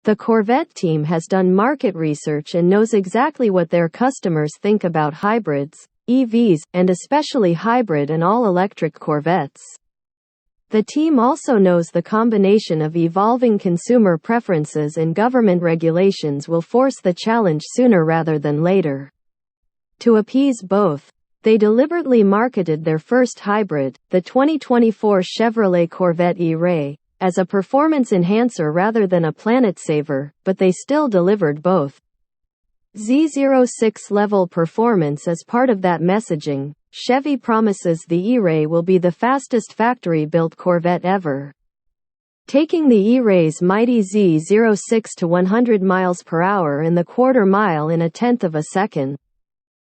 The Corvette team has done market research and knows exactly what their customers think about hybrids, EVs, and especially hybrid and all-electric Corvettes. The team also knows the combination of evolving consumer preferences and government regulations will force the challenge sooner rather than later. To appease both, they deliberately marketed their first hybrid, the 2024 Chevrolet Corvette E-Ray, as a performance enhancer rather than a planet saver, but they still delivered both. Z06 level performance as part of that messaging. Chevy promises the E-Ray will be the fastest factory-built Corvette ever, taking the E-Ray's mighty Z06 to 100 miles per hour in the quarter mile in a tenth of a second.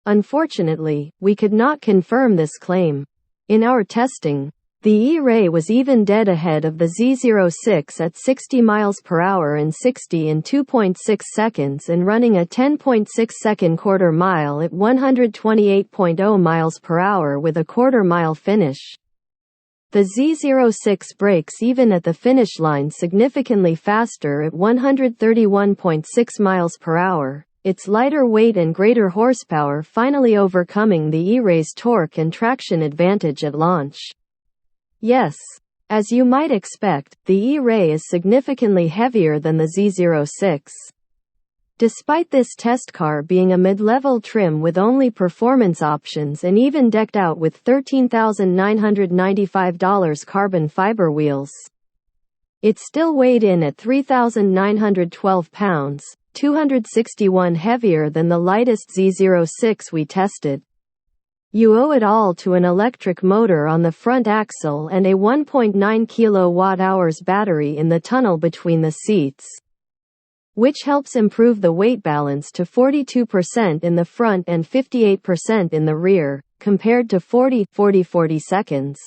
Unfortunately, we could not confirm this claim. In our testing, the E-Ray was even dead ahead of the Z06 at 60 miles per hour and 60 in 2.6 seconds and running a 10.6-second quarter mile at 128.0 miles per hour with a quarter mile finish. The Z06 brakes even at the finish line significantly faster at 131.6 miles per hour, its lighter weight and greater horsepower finally overcoming the E-Ray's torque and traction advantage at launch. Yes, as you might expect, the E-Ray is significantly heavier than the Z06. Despite this test car being a mid-level trim with only performance options and even decked out with $13,995 carbon fiber wheels, it still weighed in at 3,912 pounds, 261 heavier than the lightest Z06 we tested. You owe it all to an electric motor on the front axle and a 1.9 kWh battery in the tunnel between the seats, which helps improve the weight balance to 42% in the front and 58% in the rear, compared to 40-40 seconds.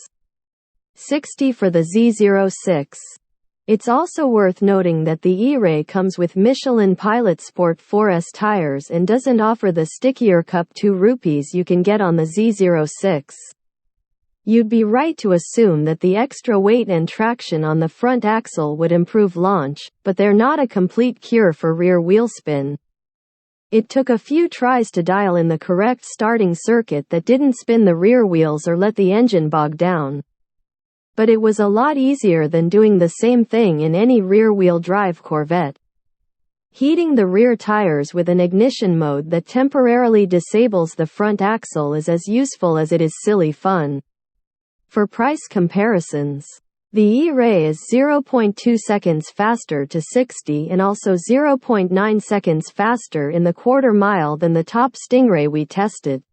60 for the Z06. It's also worth noting that the E-Ray comes with Michelin Pilot Sport 4S tires and doesn't offer the stickier Cup 2 rupees you can get on the Z06. You'd be right to assume that the extra weight and traction on the front axle would improve launch, but they're not a complete cure for rear wheel spin. It took a few tries to dial in the correct starting circuit that didn't spin the rear wheels or let the engine bog down. But it was a lot easier than doing the same thing in any rear-wheel drive Corvette. Heating the rear tires with an ignition mode that temporarily disables the front axle is as useful as it is silly fun. For price comparisons, the E-Ray is 0.2 seconds faster to 60 and also 0.9 seconds faster in the quarter mile than the top Stingray we tested.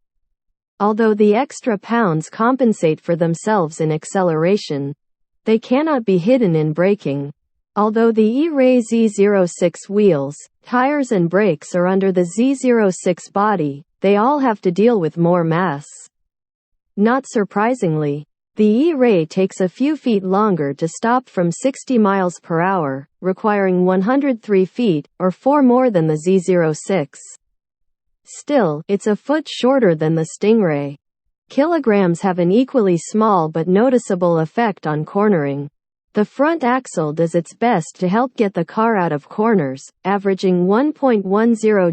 Although the extra pounds compensate for themselves in acceleration, they cannot be hidden in braking. Although the E-Ray Z06 wheels, tires and brakes are under the Z06 body, they all have to deal with more mass. Not surprisingly, the E-Ray takes a few feet longer to stop from 60 miles per hour, requiring 103 feet, or 4 more than the Z06. Still, it's a foot shorter than the Stingray. Kilograms have an equally small but noticeable effect on cornering. The front axle does its best to help get the car out of corners, averaging 1.10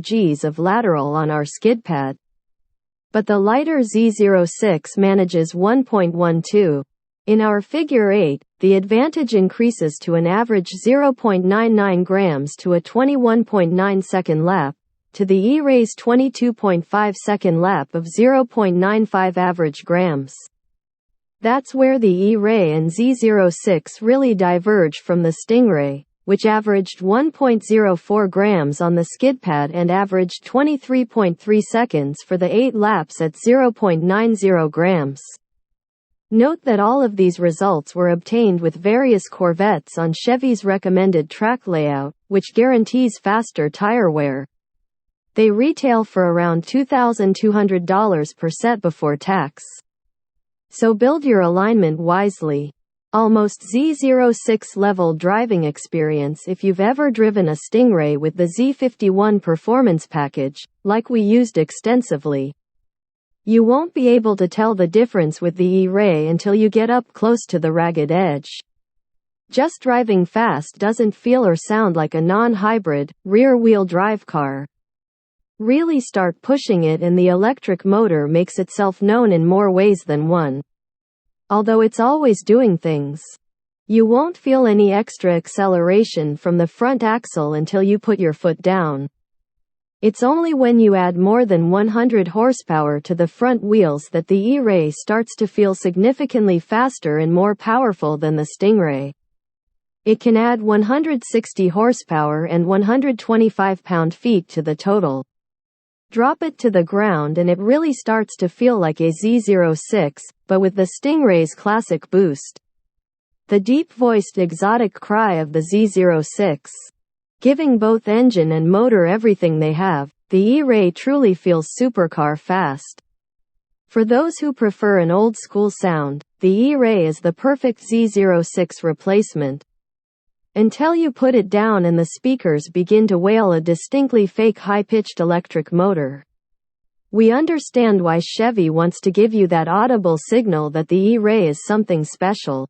Gs of lateral on our skid pad. But the lighter Z06 manages 1.12. In our figure 8, the advantage increases to an average 0.99 grams to a 21.9 second lap, to the E-Ray's 22.5 second lap of 0.95 average grams. That's where the E-Ray and Z06 really diverge from the Stingray, which averaged 1.04 grams on the skid pad and averaged 23.3 seconds for the 8 laps at 0.90 grams. Note that all of these results were obtained with various Corvettes on Chevy's recommended track layout, which guarantees faster tire wear. They retail for around $2,200 per set before tax. So build your alignment wisely. Almost Z06 level driving experience if you've ever driven a Stingray with the Z51 performance package, like we used extensively. You won't be able to tell the difference with the E-Ray until you get up close to the ragged edge. Just driving fast doesn't feel or sound like a non-hybrid, rear-wheel drive car. Really start pushing it and the electric motor makes itself known in more ways than one. Although it's always doing things. You won't feel any extra acceleration from the front axle until you put your foot down. It's only when you add more than 100 horsepower to the front wheels that the E-Ray starts to feel significantly faster and more powerful than the Stingray. It can add 160 horsepower and 125 pound-feet to the total. Drop it to the ground and it really starts to feel like a Z06, but with the Stingray's classic boost. The deep-voiced exotic cry of the Z06. Giving both engine and motor everything they have, the E-Ray truly feels supercar fast. For those who prefer an old-school sound, the E-Ray is the perfect Z06 replacement. Until you put it down and the speakers begin to wail a distinctly fake high-pitched electric motor. We understand why Chevy wants to give you that audible signal that the E-Ray is something special.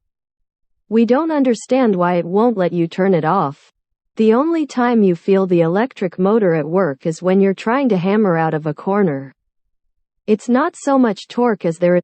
We don't understand why it won't let you turn it off. The only time you feel the electric motor at work is when you're trying to hammer out of a corner. It's not so much torque as there